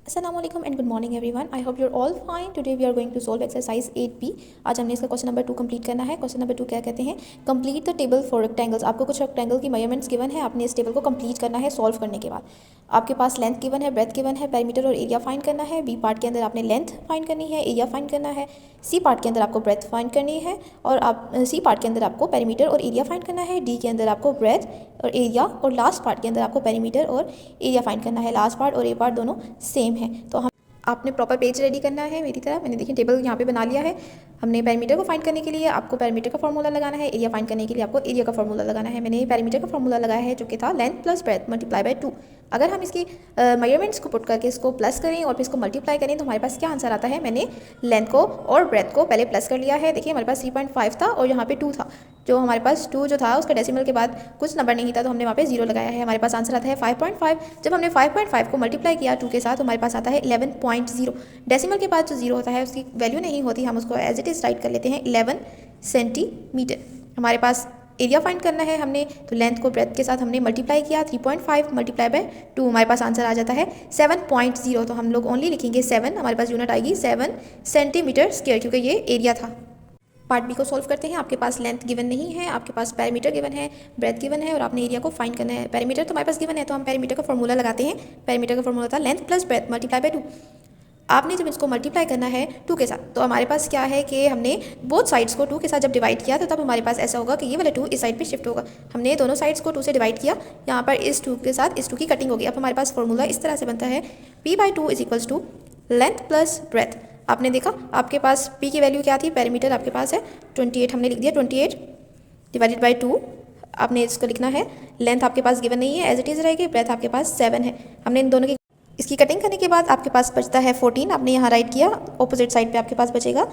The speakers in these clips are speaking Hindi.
Assalamualaikum and good morning everyone. I hope you're all fine. Today we are going to solve exercise 8B. आज हमने इसका क्वेश्चन नंबर 2 कंप्लीट करना है. क्वेश्चन नंबर 2 क्या कहते हैं? Complete the table for rectangles. आपको कुछ रेक्टेंगल की मेजरमेंट्स गिवन है. आपने इस टेबल को कंप्लीट करना है सॉल्व करने के बाद. आपके पास लेंथ गिवन है, ब्रेथ गिवन है, पेरीमीटर और एरिया फाइंड करना है. बी पार्ट के अंदर आपने लेंथ फाइंड करनी है, एरिया फाइंड करना है. सी पार्ट के अंदर आपको ब्रेथ फाइंड करनी है और आप सी पार्ट के अंदर आपको पेरीमीटर और एरिया फाइंड करना है. डी के अंदर आपको ब्रेथ और एरिया और लास्ट पार्ट के अंदर आपको पेरीमीटर और एरिया फाइंड करना है. लास्ट पार्ट और ए पार्ट दोनों सेम है. तो हम आपने प्रॉपर पेज रेडी करना है मेरी तरह. मैंने देखिए टेबल यहाँ पे बना लिया है. हमने पैरामीटर को फाइंड करने के लिए आपको पैरामीटर का फॉर्मूला लगाना है, एरिया फाइंड करने के लिए आपको एरिया का फॉर्मूला लगाना है. मैंने पैरामीटर का फॉर्मूला लगाया है जो कि था length plus breath multiply by 2. अगर हम इसकी मेजरमेंट्स को पुट करके इसको प्लस करें और फिर इसको मल्टीप्लाई करें तो हमारे पास क्या आंसर आता है. मैंने लेंथ को और ब्रेथ को पहले प्लस कर लिया है. देखिए हमारे पास 3.5 था और यहाँ पे 2 था. जो हमारे पास 2 जो था उसका डेसिमल के बाद कुछ नंबर नहीं था तो हमने वहाँ पे 0 लगाया है. हमारे पास आंसर आता है 5.5. जब हमने 5.5 को मल्टीप्लाई किया 2 के साथ तो हमारे पास आता है 11.0. डेसिमल के बाद जो 0 होता है उसकी वैल्यू नहीं होती, हम उसको एज इट इज़ राइट कर लेते हैं 11 सेंटीमीटर. हमारे पास एरिया फाइंड करना है हमने, तो लेंथ को ब्रेथ के साथ हमने मल्टीप्लाई किया 3.5 मल्टीप्लाई बाय 2. हमारे पास आंसर आ जाता है 7.0. तो हम लोग ओनली लिखेंगे 7. हमारे पास यूनिट आएगी 7 सेंटीमीटर स्क्वायर क्योंकि ये एरिया था. पार्ट बी को सॉल्व करते हैं. आपके पास लेंथ गिवन नहीं है, आपके पास पैरामीटर गिवन है, ब्रेथ गिवन है और आपने एरिया को फाइंड करना है. पैरामीटर तो हमारे पास गिवन है तो हम पैरामीटर का फॉर्मूला लगाते हैं. पैरामीटर का फॉर्मूला था length plus breath multiply by 2. आपने जब इसको मल्टीप्लाई करना है 2 के साथ तो हमारे पास क्या है कि हमने बोथ साइड्स को 2 के साथ जब डिवाइड किया तो तब हमारे पास ऐसा होगा कि ये वाला 2 इस साइड पे शिफ्ट होगा. हमने दोनों साइड्स को 2 से डिवाइड किया, यहाँ पर इस 2 के साथ इस 2 की कटिंग होगी. अब हमारे पास फॉर्मूला इस तरह से बनता है P/2 is equals to length plus breadth. आपने देखा आपके पास P की वैल्यू क्या थी, पैरामीटर आपके पास है 28, हमने लिख दिया 28 डिवाइडेड बाई 2. आपने इसको लिखना है. लेंथ आपके पास गिवन नहीं है, एज इट इज़ रहेगी. ब्रेथ आपके पास 7 है. हमने इन दोनों की इसकी कटिंग करने के बाद आपके पास बचता है 14. आपने यहाँ राइट किया, ऑपोजिट साइड पे आपके पास बचेगा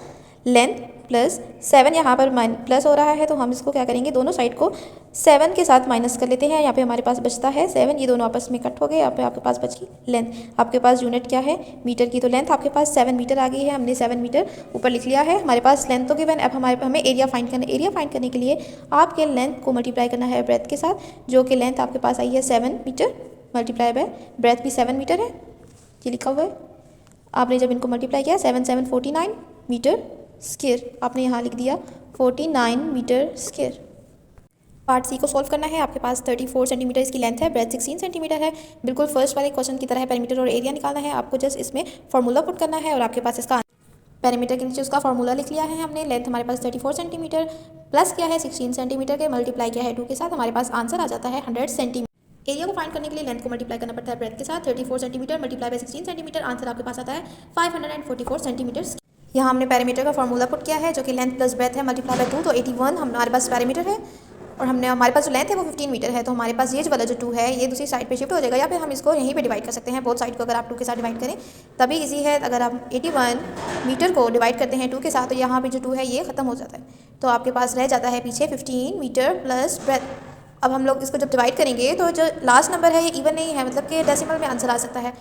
लेंथ प्लस 7. यहाँ पर प्लस हो रहा है तो हम इसको क्या करेंगे, दोनों साइड को 7 के साथ माइनस कर लेते हैं. यहाँ पे हमारे पास बचता है 7. ये दोनों आपस में कट हो गए. यहाँ पे आपके पास बच गई लेंथ. आपके पास यूनिट क्या है, मीटर की. तो लेंथ आपके पास 7 मीटर आ गई है. हमने 7 मीटर ऊपर लिख लिया है. हमारे पास लेंथ तो गिवन. अब हमें एरिया फाइंड करना है. एरिया फाइंड करने के लिए आपके लेंथ को मल्टीप्लाई करना है ब्रेथ के साथ, जो कि लेंथ आपके पास आई है 7 मीटर मल्टीप्लाई बाय ब्रेथ भी 7 मीटर है. ये लिखा हुआ है. आपने जब इनको मल्टीप्लाई किया 7 7 49 मीटर स्क्वायर. आपने यहाँ लिख दिया 49 मीटर स्क्वायर. पार्ट सी को सॉल्व करना है. आपके पास 34 सेंटीमीटर इसकी लेंथ है, ब्रेथ 16 सेंटीमीटर है. बिल्कुल फर्स्ट वाले क्वेश्चन की तरह है. पैरामीटर और एरिया निकालना है. आपको जस्ट इसमें फॉर्मूला पुट करना है और आपके पास इसका पैरामीटर के नीचे उसका फॉर्मूला लिख लिया है हमने. लेंथ हमारे पास 34 सेंटीमीटर प्लस किया है 16 सेंटीमीटर के, मल्टीप्लाई किया है 2 के साथ. हमारे पास आंसर आ जाता है 100 सेंटीमीटर. एरिया को फाइंड करने के लिए लेंथ को मल्टीप्लाई करना पड़ता है ब्रेथ के साथ. 34 centimetre multiply by 16 centimetre. Answer आपके पास आता है 544 सेंटीमीटर. यहाँ हमने पैरामीटर का फॉर्मूला पुट किया है जो कि लेंथ प्लस ब्रेथ है मल्टीप्लाई बाय 2. तो 81 हमारे पास पैरामीटर है और हमारे पास जो लेंथ है वो 15 मीटर है. तो हमारे पास ये वाला जो 2 है ये दूसरी साइड पे शिफ्ट हो जाएगा, या फिर हम इसको यहीं पे डिवाइड कर सकते हैं. बोथ साइड को अगर आप 2 के साथ डिवाइड करें तभी इजी है. अगर आप 81 मीटर को डिवाइड करते हैं 2 के साथ तो यहाँ पे जो 2 है ये खत्म हो जाता है. तो आपके पास रह जाता है पीछे 15 मीटर प्लस ब्रेथ. अब हम लोग इसको जब डिवाइड करेंगे तो जो लास्ट नंबर है ये इवन नहीं है, मतलब कि डेसिमल में आंसर आ सकता है.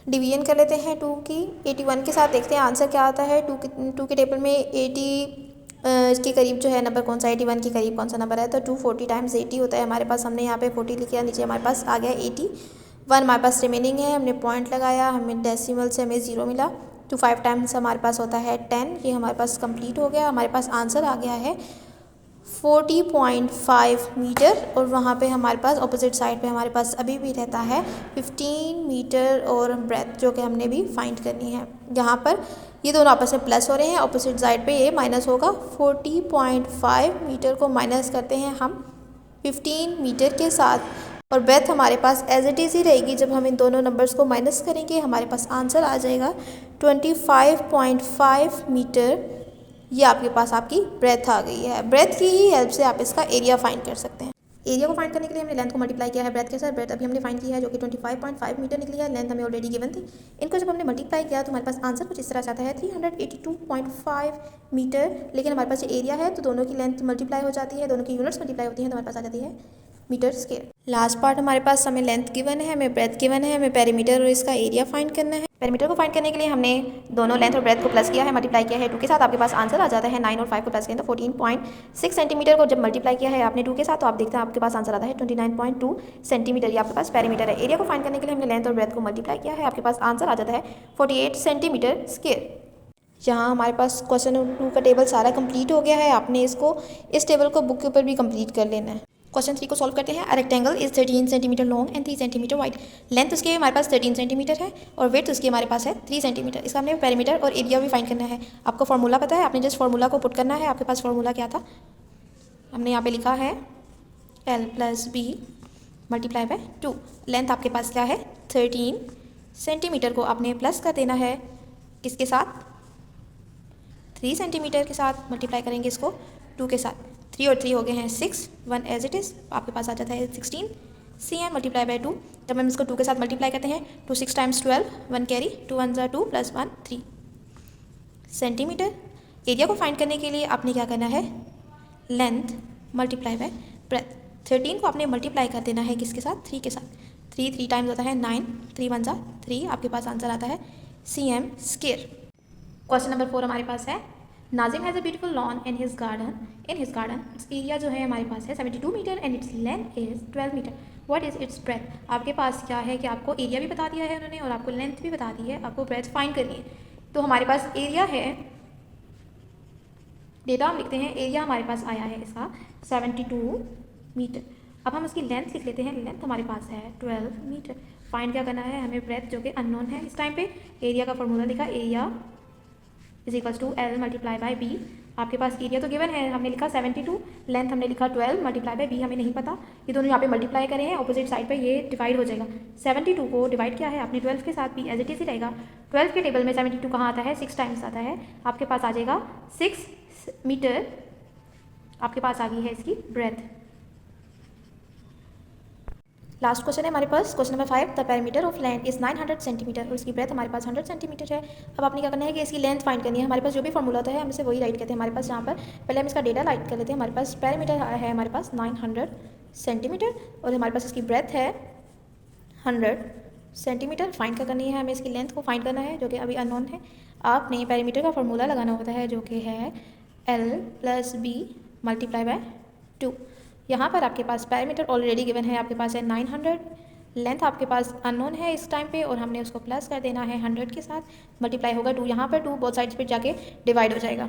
डिवीजन कर लेते हैं 2 की 81 के साथ. देखते हैं आंसर क्या आता है. 2 के टेबल में 80 के करीब जो है नंबर कौन सा, 81 के करीब कौन सा नंबर है. तो 240 टाइम्स 80 होता है हमारे पास. हमने यहाँ पे 40 लिखा, नीचे हमारे पास आ गया 81. हमारे पास रिमेनिंग है. हमने पॉइंट लगाया, हमें डेसिमल से हमें 0 मिला. 5 टाइम्स हमारे पास होता है 10. ये हमारे पास कंप्लीट हो गया. हमारे पास आंसर आ गया है 40.5 मीटर. और वहाँ पे हमारे पास ऑपोजिट साइड पे हमारे पास अभी भी रहता है 15 मीटर और ब्रेथ जो कि हमने भी फाइंड करनी है. यहाँ पर ये दोनों आपस में प्लस हो रहे हैं, ऑपोजिट साइड पे ये माइनस होगा. 40.5 मीटर को माइनस करते हैं हम 15 मीटर के साथ और ब्रेथ हमारे पास एज इट इज़ ही रहेगी. जब हम इन दोनों नंबर्स को माइनस करेंगे हमारे पास आंसर आ जाएगा 25.5 मीटर. ये आपके पास आपकी ब्रेथ आ गई है. ब्रेथ की ही हेल्प से आप इसका एरिया फाइंड कर सकते हैं. एरिया को फाइंड करने के लिए हमने लेंथ को मल्टीप्लाई किया है ब्रेथ के साथ. ब्रेथ अभी हमने फाइंड की है जो कि 25.5 मीटर निकली है. लेंथ हमें ऑलरेडी गिवन थी. इनको जब हमने मल्टीप्लाई किया तो हमारे पास आंसर कुछ इस तरह से आता है 382.5 मीटर. लेकिन हमारे पास जो एरिया है तो दोनों की लेंथ मल्टीप्लाई हो जाती है, दोनों की यूनिट्स मल्टीप्लाई होती हैं तो हमारे पास आ जाती है मीटर स्क्वायर। लास्ट पार्ट हमारे पास हमें लेंथ गिवन है, हमें ब्रेथ गिवन है, हमें पेरीमीटर और इसका एरिया फाइंड करना है। पेरीमीटर को फाइंड करने के लिए हमने दोनों लेंथ और ब्रेथ को प्लस किया है, मल्टीप्लाई किया है 2 के साथ, आपके पास आंसर आ जाता है 9 और 5 को प्लस करें तो 14.6 सेंटीमीटर को जब मल्टीप्लाई किया है आपने 2 के साथ तो आप देखते हैं आपके पास आंसर आता है 29.2 सेंटीमीटर। ये आपके पास पेरीमीटर है। एरिया को फाइंड करने के लिए हमने लेंथ और ब्रेथ को मल्टीप्लाई किया है, आपके पास आंसर आ जाता है 48 सेंटीमीटर स्क्वायर। यहाँ हमारे पास क्वेश्चन नंबर 2 का टेबल सारा कंप्लीट हो गया है। आपने इस टेबल को बुक के ऊपर भी कंप्लीट कर लेना है। क्वेश्चन 3 को सॉल्व करते हैं। A rectangle is 13 centimetre long and 3 centimetre wide. Length उसके हमारे पास 13 सेंटीमीटर है और विड्थ उसकी हमारे पास है 3 सेंटीमीटर। इसका हमने पेरीमीटर और एरिया भी फाइंड करना है। आपको फार्मूला पता है, आपने जस्ट फार्मूला को पुट करना है। आपके पास फार्मूला क्या था, हमने यहाँ पे लिखा है L + B × 2। लेंथ आपके पास क्या है 13 सेंटीमीटर को आपने प्लस कर देना है किसके साथ 3 सेंटीमीटर के साथ, मल्टीप्लाई करेंगे इसको 2 के साथ। 3 और 3 हो गए हैं 6, 1 एज इट इज़, आपके पास आ जाता है 16 cm × 2। जब हम इसको 2 के साथ मल्टीप्लाई करते हैं तो 6 × 12, 1 कैरी, 2 1 = 2 + 1 3 सेंटीमीटर। एरिया को फाइंड करने के लिए आपने क्या करना है, लेंथ × ब्रेथ। 13 को आपने मल्टीप्लाई कर देना है किसके साथ 3 के साथ। 3 3 टाइम्स होता है 9, 3 1 = 3, आपके पास आंसर आता है cm स्क्वायर। क्वेश्चन नंबर 4 हमारे पास है Nazim has a beautiful lawn in his garden. Its area जो है हमारे पास है 72 metre and its length is 12 metre. What is its breadth. आपके पास क्या है कि आपको एरिया भी बता दिया है उन्होंने और आपको लेंथ भी बता दी है, आपको ब्रेथ फाइंड करनी है। तो हमारे पास एरिया है, डेटा हम लिखते हैं, एरिया हमारे पास आया है इसका 72 मीटर। अब हम उसकी लेंथ लिख लेते हैं, लेंथ हमारे पास है 12 मीटर। फाइंड क्या करना है हमें, ब्रेथ जो कि अननोन है इस टाइम पे। एरिया का फॉर्मूला लिखा, एरिया = L × B। आपके पास एरिया तो गिवन है, हमने लिखा 72, लेंथ हमने लिखा 12 × B हमें नहीं पता, ये दोनों यहाँ पे मल्टीप्लाई करें हैं, ऑपोजिट साइड पे ये डिवाइड हो जाएगा। 72 को डिवाइड किया है आपने 12 के साथ, भी एज इट इज ही रहेगा। 12 के टेबल में 72 कहाँ आता है, 6 टाइम्स आता है, आपके पास आ जाएगा 6 मीटर। आपके पास आ गई है इसकी ब्रेथ। लास्ट क्वेश्चन है हमारे पास, question number 5। The perimeter of land is 900 centimetre और इसकी ब्रेथ हमारे पास 100 सेंटीमीटर है। अब आपने क्या करना है कि इसकी लेंथ फाइंड करनी है। हमारे पास जो भी फॉर्मूला होता है हम इसे वही राइट करते हैं हमारे पास। यहाँ पर पहले हम इसका डेटा राइट कर लेते हैं। हमारे पास पेरीमीटर है हमारे पास 900 सेंटीमीटर और हमारे पास इसकी ब्रेथ है 100 सेंटीमीटर। फाइंड क्या करनी है हमें, इसकी लेंथ को फाइंड करना है जो कि अभी अननोन है। आपने पेरीमीटर का फॉर्मूला लगाना होता है जो कि है L + B × 2। यहाँ पर आपके पास पेरीमीटर ऑलरेडी गिवन है, आपके पास है 900, लेंथ आपके पास अननोन है इस टाइम पे और हमने उसको प्लस कर देना है 100 के साथ, मल्टीप्लाई होगा 2, यहाँ पर 2 बोथ साइड्स पे जाके डिवाइड हो जाएगा।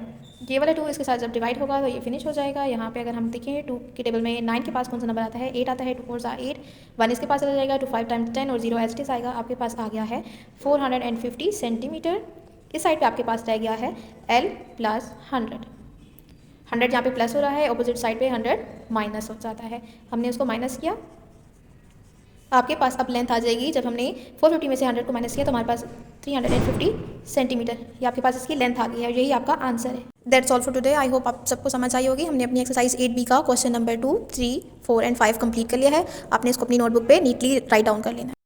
ये वाला 2 इसके साथ जब डिवाइड होगा तो ये फिनिश हो जाएगा। यहाँ पे अगर हम देखें 2 के टेबल में 9 के पास कौन सा नंबर आता है, 8 आता है, 2 4 = 8, 1 इसके पास चला जाएगा, 2 5 × 10 और 0 एज इट इज आएगा। आपके पास आ गया है 450 सेंटीमीटर। इस साइड पे आपके पास रह गया है L + 100 यहाँ पे प्लस हो रहा है, ऑपोजिट साइड पे 100 माइनस हो जाता है, हमने उसको माइनस किया। आपके पास अब लेंथ आ जाएगी, जब हमने 450 में से 100 को माइनस किया तो हमारे पास 350 सेंटीमीटर, ये आपके पास इसकी लेंथ आ गई है। यही आपका आंसर है। That's all for today. I hope आप सबको समझ आई होगी। हमने अपनी एक्सरसाइज 8B का क्वेश्चन नंबर 2, 3, 4 एंड 5 कंप्लीट कर लिया है। आपने इसको अपनी नोटबुक पे नीटली राइट डाउन कर लेना है।